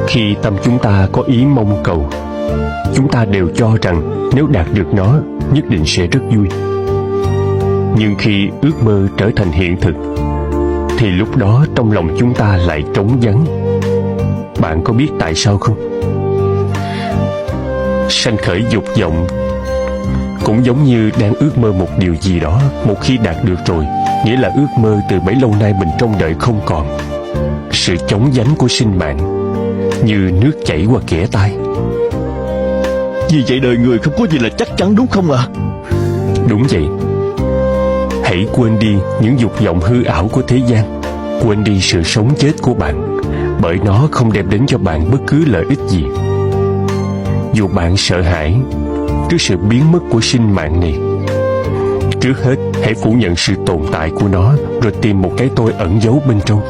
Khi tâm chúng ta có ý mong cầu, chúng ta đều cho rằng nếu đạt được nó, nhất định sẽ rất vui. Nhưng khi ước mơ trở thành hiện thực, thì lúc đó trong lòng chúng ta lại trống vắng. Bạn có biết tại sao không? Sanh khởi dục vọng cũng giống như đang ước mơ một điều gì đó. Một khi đạt được rồi, nghĩa là ước mơ từ bấy lâu nay mình trông đợi không còn. Sự chóng vánh của sinh mạng như nước chảy qua kẽ tay. Vì vậy đời người không có gì là chắc chắn, đúng không ạ? Đúng vậy. Hãy quên đi những dục vọng hư ảo của thế gian. Quên đi sự sống chết của bạn, bởi nó không đem đến cho bạn bất cứ lợi ích gì. Dù bạn sợ hãi trước sự biến mất của sinh mạng này, trước hết hãy phủ nhận sự tồn tại của nó, rồi tìm một cái tôi ẩn giấu bên trong.